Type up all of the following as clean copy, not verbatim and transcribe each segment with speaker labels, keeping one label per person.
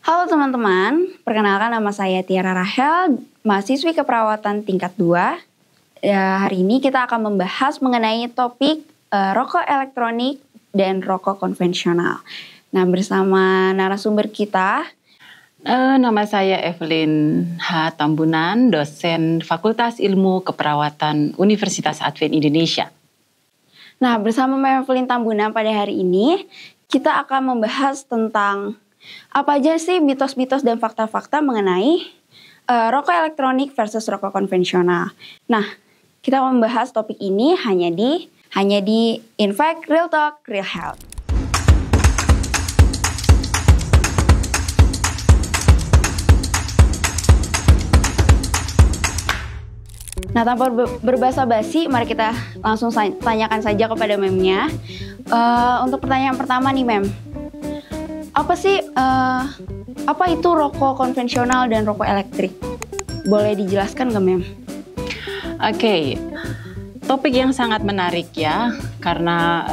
Speaker 1: Halo teman-teman, perkenalkan nama saya Tiara Rahel, mahasiswi keperawatan tingkat 2. Hari ini kita akan membahas mengenai topik rokok elektronik dan rokok konvensional. Nah, bersama narasumber kita,
Speaker 2: nama saya Evelyn H. Tambunan, dosen Fakultas Ilmu Keperawatan Universitas Advent Indonesia.
Speaker 1: Nah, bersama Mbak Evelyn Tambunan pada hari ini, kita akan membahas tentang apa aja sih mitos-mitos dan fakta-fakta mengenai rokok elektronik versus rokok konvensional. Nah, kita membahas topik ini hanya di Infact Real Talk Real Health. Nah, tanpa berbasa basi, mari kita langsung tanyakan saja kepada memnya. Untuk pertanyaan pertama nih, Mem. Apa itu rokok konvensional dan rokok elektrik? Boleh dijelaskan nggak, Mem?
Speaker 2: Oke, topik yang sangat menarik ya, karena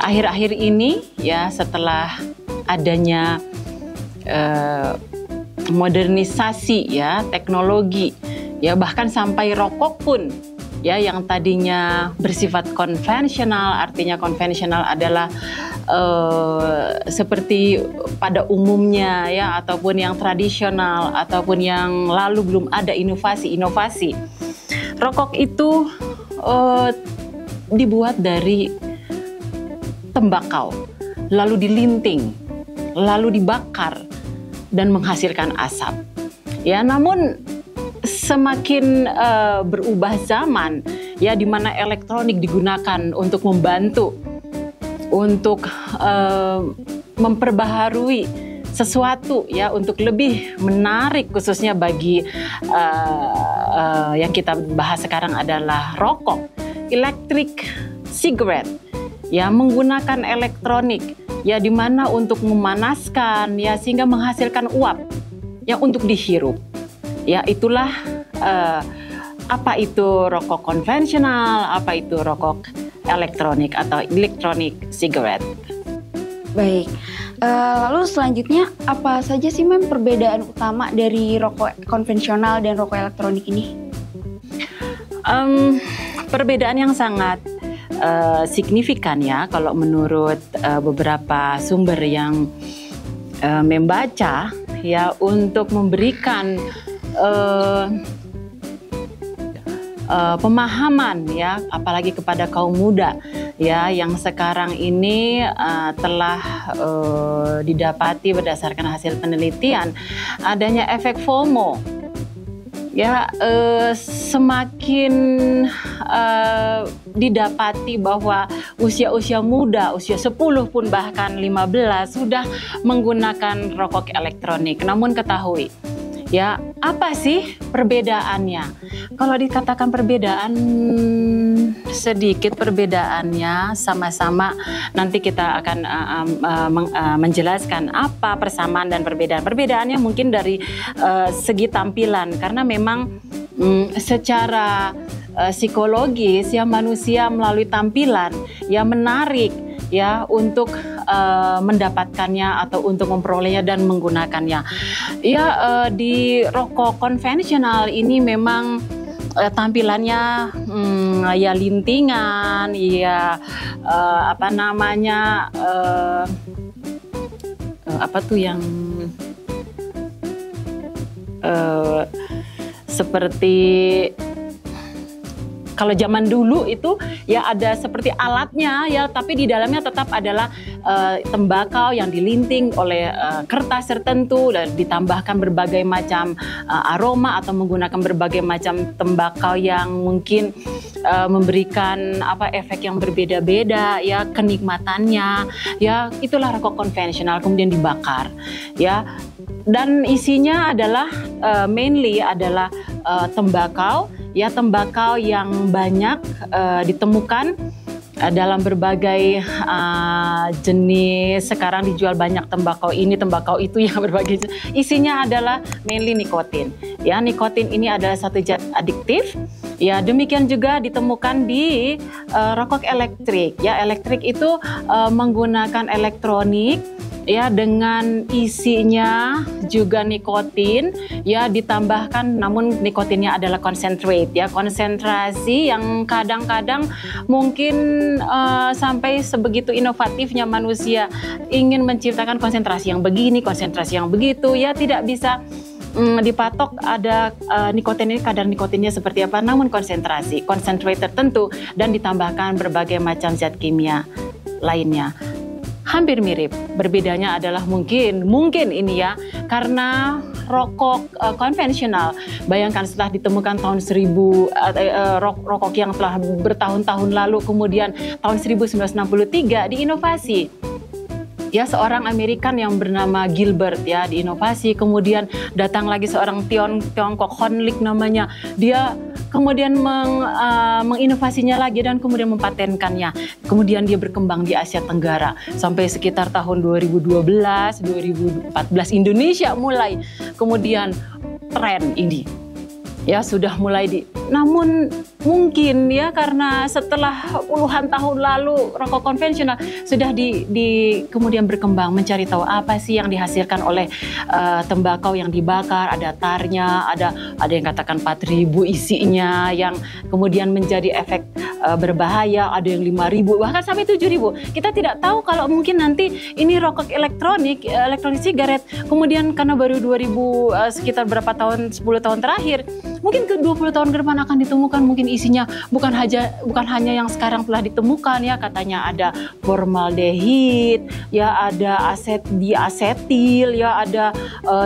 Speaker 2: akhir-akhir ini ya setelah adanya modernisasi ya teknologi ya, bahkan sampai rokok pun ya yang tadinya bersifat konvensional, artinya konvensional adalah seperti pada umumnya ya, ataupun yang tradisional, ataupun yang lalu belum ada inovasi. Rokok itu dibuat dari tembakau, lalu dilinting, lalu dibakar dan menghasilkan asap. Ya, namun semakin berubah zaman ya, di mana elektronik digunakan untuk membantu untuk memperbaharui sesuatu ya, untuk lebih menarik, khususnya bagi yang kita bahas sekarang adalah rokok electric cigarette ya, menggunakan elektronik ya, di mana untuk memanaskan ya sehingga menghasilkan uap ya untuk dihirup. Ya, itulah apa itu rokok konvensional, apa itu rokok elektronik atau electronic cigarette.
Speaker 1: Baik, lalu selanjutnya apa saja sih, Mem, perbedaan utama dari rokok konvensional dan rokok elektronik ini?
Speaker 2: Perbedaan yang sangat signifikan ya, kalau menurut beberapa sumber yang membaca ya, untuk memberikan pemahaman ya, apalagi kepada kaum muda ya, yang sekarang ini telah didapati berdasarkan hasil penelitian adanya efek FOMO ya, semakin didapati bahwa usia-usia muda, usia 10 pun bahkan 15 sudah menggunakan rokok elektronik. Namun ketahui ya, apa sih perbedaannya? Kalau dikatakan perbedaan, sedikit perbedaannya, sama-sama nanti kita akan menjelaskan apa persamaan dan perbedaan. Perbedaannya mungkin dari segi tampilan, karena memang secara psikologis ya, manusia melalui tampilan ya menarik ya untuk mendapatkannya atau untuk memperolehnya dan menggunakannya. Ya, di rokok konvensional ini memang tampilannya ya lintingan, ya apa namanya apa tuh yang seperti kalau zaman dulu itu ya ada seperti alatnya ya, tapi di dalamnya tetap adalah tembakau yang dilinting oleh kertas tertentu dan ditambahkan berbagai macam aroma atau menggunakan berbagai macam tembakau yang mungkin memberikan efek yang berbeda-beda ya, kenikmatannya ya. Itulah rokok konvensional, kemudian dibakar ya, dan isinya adalah mainly adalah tembakau ya, tembakau yang banyak ditemukan dalam berbagai jenis. Sekarang dijual banyak tembakau ini, tembakau itu yang berbagai jenis. Isinya adalah mainly nikotin. Ya, nikotin ini adalah satu zat adiktif. Ya, demikian juga ditemukan di rokok elektrik. Ya, elektrik itu menggunakan elektronik ya, dengan isinya juga nikotin, ya, ditambahkan, namun nikotinnya adalah concentrate, ya, konsentrasi yang kadang-kadang mungkin sampai sebegitu inovatifnya manusia ingin menciptakan konsentrasi yang begini, konsentrasi yang begitu, ya, tidak bisa dipatok ada nikotin ini, kadar nikotinnya seperti apa, namun konsentrasi, concentrate tertentu, dan ditambahkan berbagai macam zat kimia lainnya. Hampir mirip, berbedanya adalah mungkin ini ya, karena rokok konvensional, bayangkan setelah ditemukan tahun 1000, rokok yang telah bertahun-tahun lalu, kemudian tahun 1963 diinovasi. Ya, seorang Amerikan yang bernama Gilbert, ya, diinovasi, kemudian datang lagi seorang Tiongkok, Honlik namanya, dia kemudian menginovasinya lagi dan kemudian mempatenkannya. Kemudian dia berkembang di Asia Tenggara sampai sekitar tahun 2012, 2014 Indonesia mulai kemudian tren ini. Ya, sudah mulai namun mungkin ya karena setelah puluhan tahun lalu rokok konvensional sudah kemudian berkembang mencari tahu apa sih yang dihasilkan oleh tembakau yang dibakar, ada tarnya, ada yang katakan 4.000 isinya yang kemudian menjadi efek berbahaya, ada yang 5.000 bahkan sampai 7.000. Kita tidak tahu kalau mungkin nanti ini rokok elektronik sigaret, kemudian karena baru 2000 sekitar berapa tahun, 10 tahun terakhir, mungkin ke 20 tahun ke depan akan ditemukan mungkin isinya bukan hanya yang sekarang telah ditemukan, ya, katanya ada formaldehid, ya, ada diasetil, ya, ada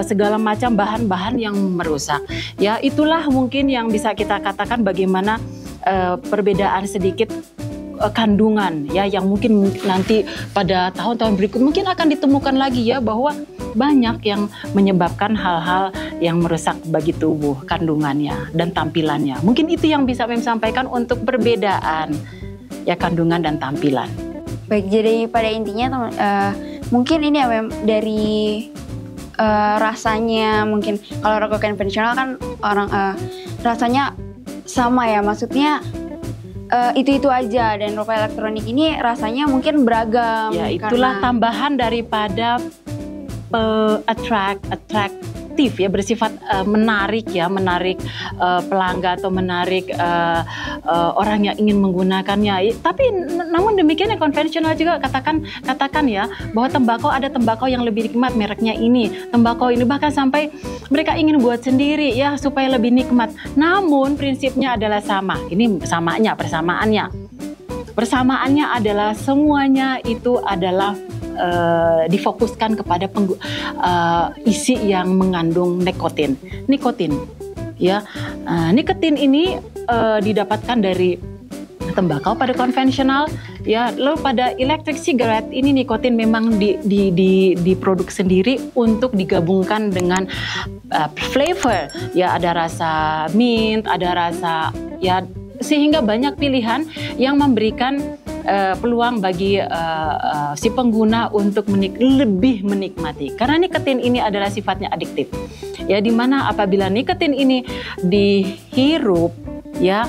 Speaker 2: segala macam bahan-bahan yang merusak. Ya, itulah mungkin yang bisa kita katakan bagaimana perbedaan sedikit kandungan, ya, yang mungkin nanti pada tahun-tahun berikut mungkin akan ditemukan lagi, ya, bahwa banyak yang menyebabkan hal-hal yang merusak bagi tubuh, kandungannya dan tampilannya. Mungkin itu yang bisa Mem sampaikan untuk perbedaan, ya, kandungan dan tampilan.
Speaker 1: Baik, jadi pada intinya mungkin ini ya Mem, dari rasanya mungkin kalau rokok konvensional kan orang rasanya sama, ya, maksudnya itu aja, dan rokok elektronik ini rasanya mungkin beragam.
Speaker 2: Ya, itulah tambahan daripada atraktif, ya, bersifat menarik, ya, menarik pelanggan atau menarik orang yang ingin menggunakannya. Tapi namun demikian ya, konvensional juga katakan ya bahwa ada tembakau yang lebih nikmat, mereknya ini, tembakau ini bahkan sampai mereka ingin buat sendiri, ya, supaya lebih nikmat. Namun prinsipnya adalah sama. Ini persamaannya adalah semuanya itu adalah difokuskan kepada isi yang mengandung nikotin, ya. Nikotin ini didapatkan dari tembakau pada konvensional, ya. Lalu pada electric cigarette ini nikotin memang diproduksi sendiri untuk digabungkan dengan flavor, ya, ada rasa mint, ada rasa, ya, sehingga banyak pilihan yang memberikan peluang bagi si pengguna untuk lebih menikmati. Karena nikotin ini adalah sifatnya adiktif, ya, dimana apabila nikotin ini dihirup, ya,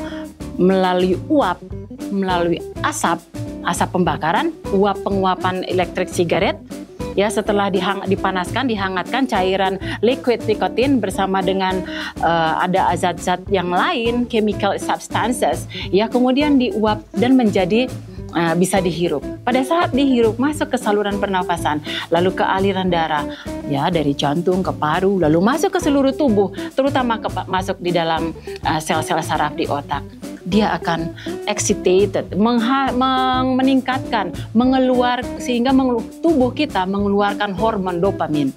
Speaker 2: melalui uap, melalui asap pembakaran, penguapan elektrik sigaret, ya, setelah dihangatkan cairan liquid nikotin bersama dengan ada zat-zat yang lain, chemical substances, ya, kemudian diuap dan menjadi bisa dihirup. Pada saat dihirup masuk ke saluran pernafasan, lalu ke aliran darah, ya, dari jantung ke paru, lalu masuk ke seluruh tubuh, terutama masuk di dalam sel-sel saraf di otak. Dia akan excited, meningkatkan, sehingga tubuh kita mengeluarkan hormon dopamin,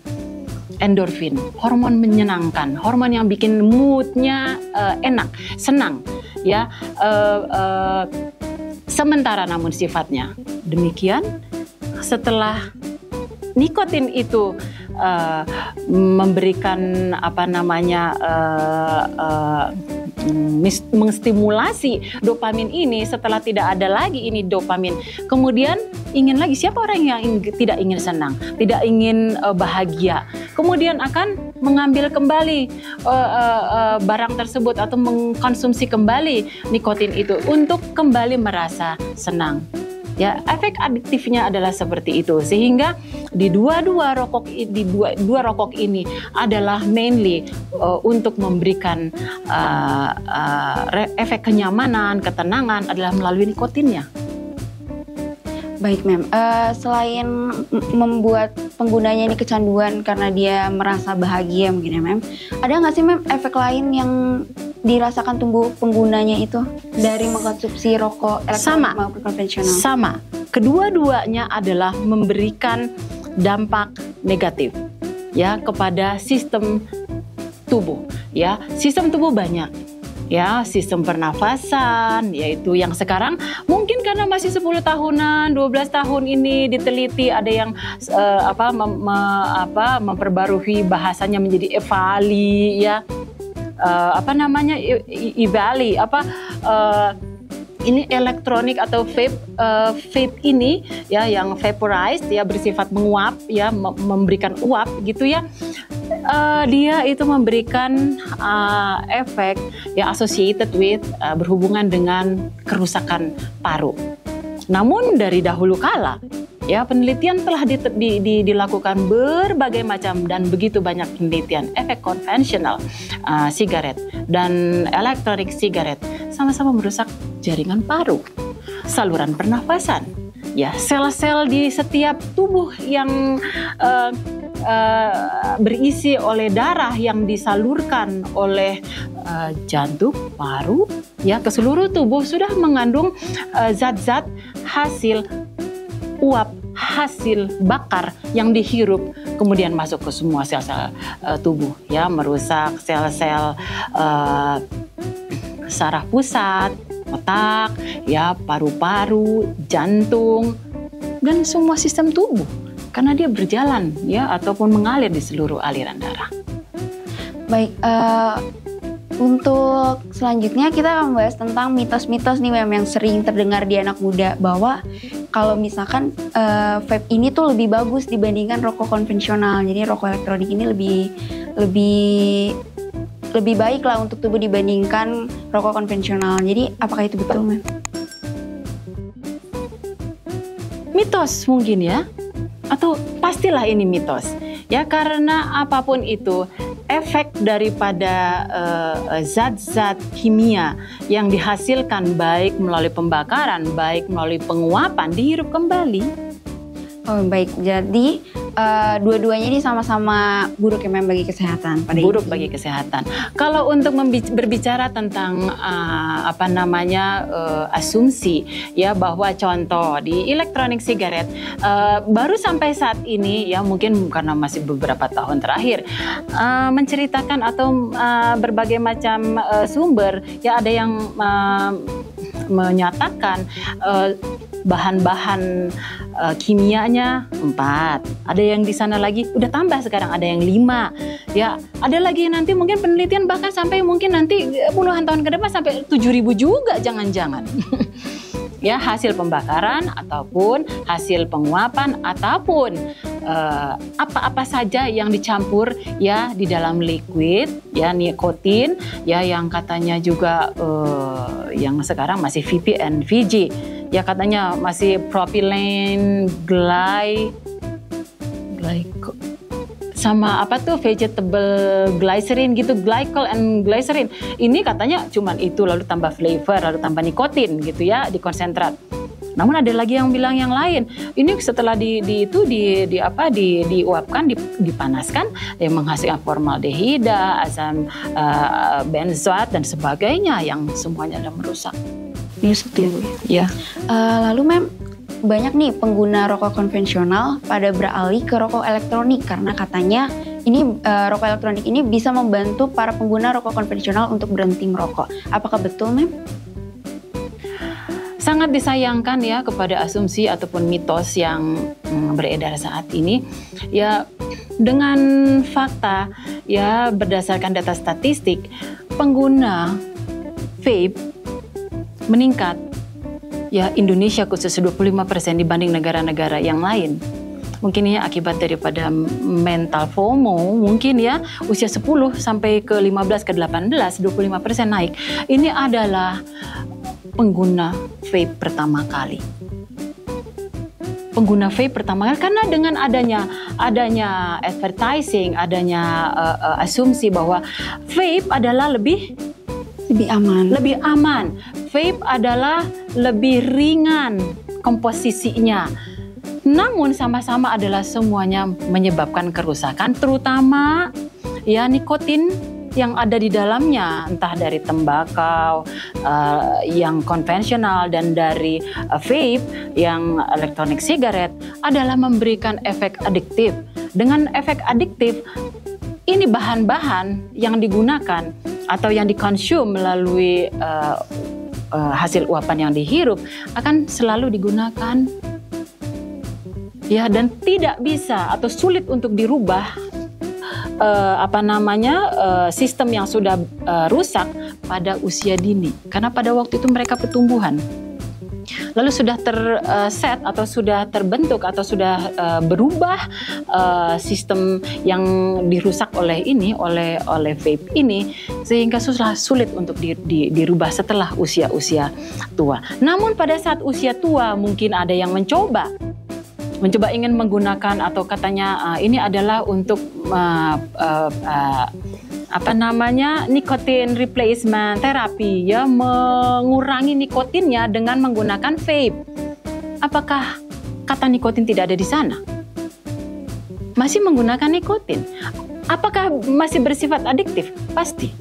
Speaker 2: endorfin, hormon menyenangkan, hormon yang bikin moodnya enak, senang, ya. Sementara namun sifatnya demikian, setelah nikotin itu memberikan menstimulasi dopamin ini, setelah tidak ada lagi ini dopamin, kemudian ingin lagi. Siapa orang yang tidak ingin senang, tidak ingin bahagia, kemudian akan mengambil kembali barang tersebut atau mengkonsumsi kembali nikotin itu untuk kembali merasa senang, Ya, efek adiktifnya adalah seperti itu, sehingga di dua rokok ini adalah mainly untuk memberikan efek kenyamanan, ketenangan adalah melalui nikotinnya.
Speaker 1: Baik, Mem. Selain membuat penggunanya ini kecanduan karena dia merasa bahagia mungkin ya, Mem. Ada nggak sih, Mem, efek lain yang dirasakan tubuh penggunanya itu dari mengkonsumsi rokok elektronik maupun konvensional?
Speaker 2: Sama. Kedua-duanya adalah memberikan dampak negatif ya kepada sistem tubuh. Ya, sistem tubuh banyak. Ya, sistem pernafasan, yaitu yang sekarang mungkin karena masih 10 tahunan, 12 tahun ini diteliti, ada yang memperbarui bahasanya menjadi EVALI, ya, EVALI, ini elektronik atau vape ini ya, yang vaporized ya, bersifat menguap ya, memberikan uap gitu ya. Dia itu memberikan efek yang associated with berhubungan dengan kerusakan paru. Namun dari dahulu kala ya, penelitian telah dilakukan berbagai macam dan begitu banyak penelitian efek konvensional sigaret dan elektronik sigaret sama-sama merusak jaringan paru, saluran pernafasan, ya, sel-sel di setiap tubuh yang berisi oleh darah yang disalurkan oleh jantung, paru, ya, ke seluruh tubuh sudah mengandung zat-zat hasil uap, hasil bakar yang dihirup kemudian masuk ke semua sel-sel tubuh, ya, merusak sel-sel saraf pusat, otak, ya, paru-paru, jantung, dan semua sistem tubuh. Karena dia berjalan ya, ataupun mengalir di seluruh aliran darah.
Speaker 1: Baik, untuk selanjutnya kita akan membahas tentang mitos-mitos nih, Mem, yang sering terdengar di anak muda, bahwa kalau misalkan vape ini tuh lebih bagus dibandingkan rokok konvensional. Jadi rokok elektronik ini lebih baik lah untuk tubuh dibandingkan rokok konvensional. Jadi apakah itu betul, Mem?
Speaker 2: Mitos mungkin ya. Atau pastilah ini mitos ya, karena apapun itu efek daripada zat-zat kimia yang dihasilkan baik melalui pembakaran, baik melalui penguapan, dihirup kembali.
Speaker 1: Oh, baik, jadi dua-duanya ini sama-sama buruk ya, Mem, bagi kesehatan.
Speaker 2: Buruk bagi kesehatan. Kalau untuk berbicara tentang asumsi ya, bahwa contoh di elektronik sigaret baru sampai saat ini ya, mungkin karena masih beberapa tahun terakhir menceritakan atau berbagai macam sumber ya, ada yang menyatakan bahan-bahan kimianya 4, ada yang di sana lagi udah tambah sekarang ada yang 5, ya, ada lagi nanti mungkin penelitian bahkan sampai mungkin nanti puluhan tahun ke depan sampai 7.000 juga jangan-jangan. Ya, hasil pembakaran ataupun hasil penguapan ataupun apa-apa saja yang dicampur ya di dalam liquid ya, nikotin ya, yang katanya juga yang sekarang masih VPN, VG ya, katanya masih propylene sama apa tuh vegetable glycerin gitu, glycol and glycerin. Ini katanya cuman itu, lalu tambah flavor, lalu tambah nikotin gitu ya di konsentrat. Namun ada lagi yang bilang yang lain. Ini setelah diuapkan, dipanaskan, yang menghasilkan formaldehida, asam benzoat dan sebagainya yang semuanya adalah merusak.
Speaker 1: Ini setuju
Speaker 2: ya.
Speaker 1: Lalu, Mem, banyak nih pengguna rokok konvensional pada beralih ke rokok elektronik karena katanya ini rokok elektronik ini bisa membantu para pengguna rokok konvensional untuk berhenti merokok. Apakah betul, Mem?
Speaker 2: Sangat disayangkan ya kepada asumsi ataupun mitos yang beredar saat ini. Ya, dengan fakta ya, berdasarkan data statistik, pengguna vape meningkat ya, Indonesia khusus 25% dibanding negara-negara yang lain. Mungkin ini akibat daripada mental FOMO, mungkin ya, usia 10 sampai ke 15 ke 18, 25% naik. Ini adalah pengguna vape pertama kali. pengguna vape pertama kali, karena dengan adanya advertising, adanya asumsi bahwa vape adalah lebih aman. Vape adalah lebih ringan komposisinya. Namun sama-sama adalah semuanya menyebabkan kerusakan, terutama ya nikotin yang ada di dalamnya, entah dari tembakau yang konvensional dan dari vape yang elektronik sigaret, adalah memberikan efek adiktif. Dengan efek adiktif, ini bahan-bahan yang digunakan atau yang dikonsum melalui hasil uapan yang dihirup akan selalu digunakan, ya, dan tidak bisa atau sulit untuk dirubah sistem yang sudah rusak pada usia dini, karena pada waktu itu mereka pertumbuhan, lalu sudah terset atau sudah terbentuk atau sudah berubah sistem yang dirusak oleh vape ini, sehingga susah sulit untuk dirubah setelah usia tua. Namun pada saat usia tua mungkin ada yang mencoba ingin menggunakan, atau katanya ini adalah untuk nikotin replacement therapy, ya, mengurangi nikotinnya dengan menggunakan vape. Apakah kata nikotin tidak ada di sana? Masih menggunakan nikotin. Apakah masih bersifat adiktif? Pasti.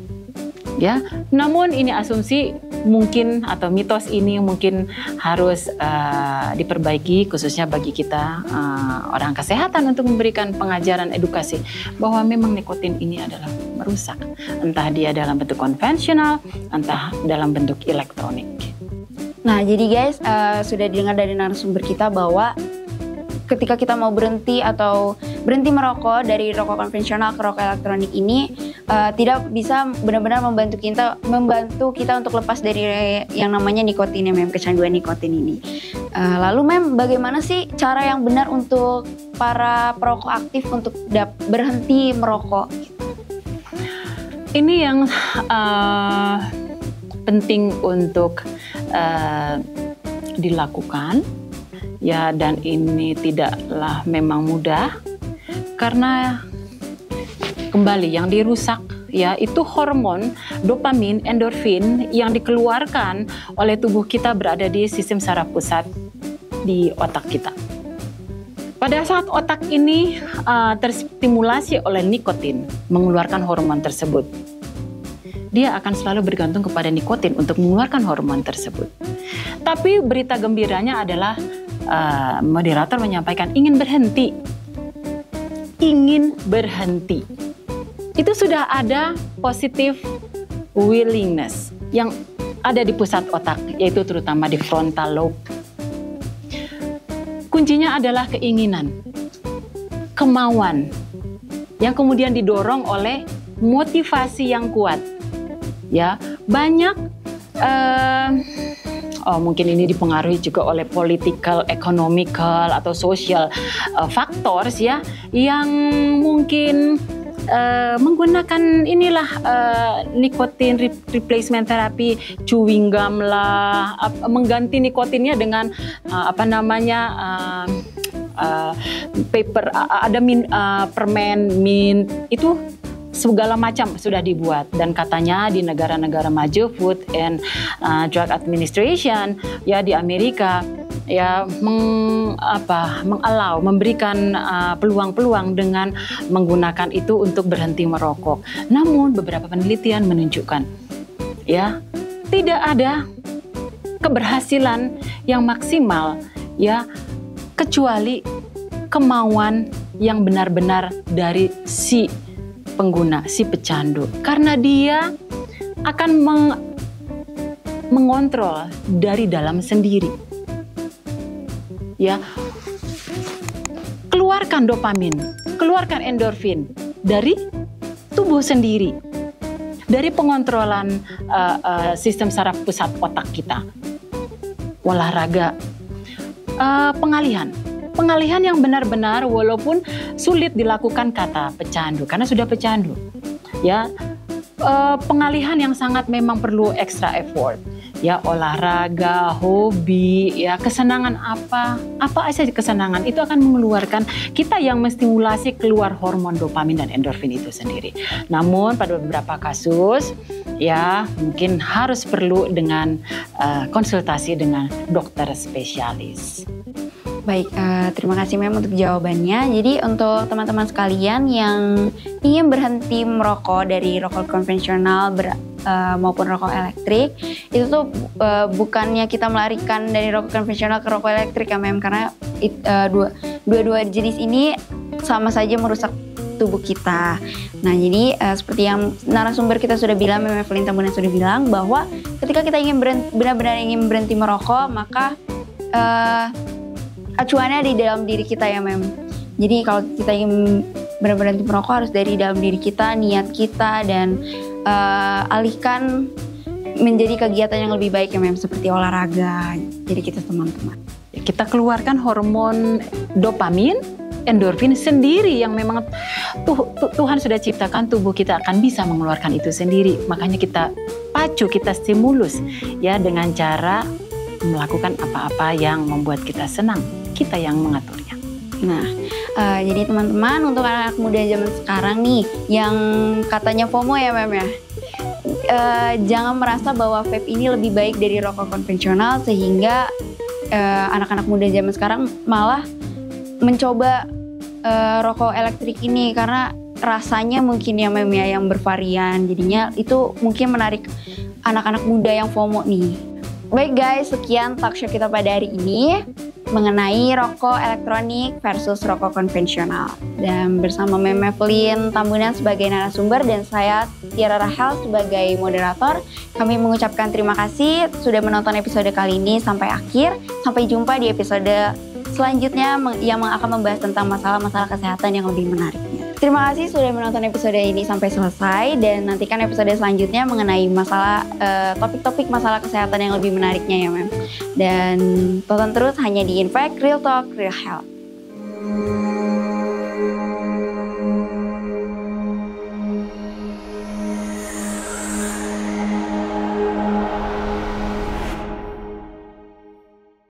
Speaker 2: Ya, namun ini asumsi mungkin, atau mitos ini mungkin harus diperbaiki, khususnya bagi kita orang kesehatan, untuk memberikan pengajaran edukasi bahwa memang nikotin ini adalah merusak, entah dia dalam bentuk konvensional, entah dalam bentuk elektronik.
Speaker 1: Nah, jadi guys, sudah didengar dari narasumber kita bahwa ketika kita mau berhenti merokok dari rokok konvensional ke rokok elektronik ini tidak bisa benar-benar membantu kita untuk lepas dari yang namanya nikotin, ya, Mem, kecanduan nikotin ini. Lalu Mem, bagaimana sih cara yang benar untuk para perokok aktif untuk berhenti merokok?
Speaker 2: Ini yang penting untuk dilakukan, ya, dan ini tidaklah memang mudah, karena kembali yang dirusak, ya, itu hormon dopamin, endorfin yang dikeluarkan oleh tubuh kita berada di sistem saraf pusat di otak kita. Pada saat otak ini terstimulasi oleh nikotin mengeluarkan hormon tersebut, dia akan selalu bergantung kepada nikotin untuk mengeluarkan hormon tersebut. Tapi berita gembiranya adalah moderator menyampaikan ingin berhenti. Itu sudah ada positive willingness yang ada di pusat otak, yaitu terutama di frontal lobe. Kuncinya adalah keinginan, kemauan, yang kemudian didorong oleh motivasi yang kuat. Ya, banyak mungkin ini dipengaruhi juga oleh political, economical, atau social factors, ya, yang mungkin menggunakan nikotin replacement therapy, chewing gum lah, mengganti nikotinnya dengan paper, ada permen, mint, itu segala macam sudah dibuat. Dan katanya di negara-negara maju, Food and Drug Administration, ya, di Amerika, ya, memberikan peluang-peluang dengan menggunakan itu untuk berhenti merokok. Namun beberapa penelitian menunjukkan, ya, tidak ada keberhasilan yang maksimal, ya, kecuali kemauan yang benar-benar dari si pengguna, si pecandu, karena dia akan mengontrol dari dalam sendiri. Ya, keluarkan dopamin, keluarkan endorfin dari tubuh sendiri, dari pengontrolan sistem saraf pusat otak kita. Olahraga, pengalihan yang benar-benar, walaupun sulit dilakukan kata pecandu, karena sudah pecandu, ya, pengalihan yang sangat memang perlu extra effort. ya olahraga, hobi, ya kesenangan apa aja kesenangan itu akan mengeluarkan, kita yang menstimulasi keluar hormon dopamin dan endorfin itu sendiri. Namun pada beberapa kasus ya mungkin harus perlu dengan konsultasi dengan dokter spesialis.
Speaker 1: Baik, terima kasih Mem untuk jawabannya. Jadi untuk teman-teman sekalian yang ingin berhenti merokok dari rokok konvensional maupun rokok elektrik, itu tuh bukannya kita melarikan dari rokok konvensional ke rokok elektrik ya Mem, karena dua jenis ini sama saja merusak tubuh kita. Nah jadi seperti yang narasumber kita sudah bilang, Mem Evelyn Tambunan sudah bilang bahwa ketika kita ingin benar-benar ingin berhenti merokok, maka acuannya di dalam diri kita ya Mem. Jadi kalau kita ingin benar-benar berhenti merokok harus dari dalam diri kita, niat kita, dan alihkan menjadi kegiatan yang lebih baik ya Mem, seperti olahraga. Jadi kita teman-teman,
Speaker 2: kita keluarkan hormon dopamin, endorfin sendiri yang memang Tuhan sudah ciptakan, tubuh kita akan bisa mengeluarkan itu sendiri. Makanya kita pacu, kita stimulus ya dengan cara melakukan apa-apa yang membuat kita senang, kita yang mengaturnya.
Speaker 1: Nah, jadi teman-teman, untuk anak muda zaman sekarang nih yang katanya FOMO ya Mem ya, jangan merasa bahwa vape ini lebih baik dari rokok konvensional sehingga anak-anak muda zaman sekarang malah mencoba rokok elektrik ini karena rasanya mungkin ya Mem ya yang bervarian, jadinya itu mungkin menarik anak-anak muda yang FOMO nih. Baik guys, sekian talk show kita pada hari ini mengenai rokok elektronik versus rokok konvensional. Dan bersama Mem Evelyn Tambunan sebagai narasumber dan saya Tiara Rahel sebagai moderator, kami mengucapkan terima kasih sudah menonton episode kali ini sampai akhir. Sampai jumpa di episode selanjutnya yang akan membahas tentang masalah-masalah kesehatan yang lebih menariknya. Terima kasih sudah menonton episode ini sampai selesai, dan nantikan episode selanjutnya mengenai masalah topik-topik masalah kesehatan yang lebih menariknya ya Mem. Dan tonton terus hanya di Infact Real Talk Real Health.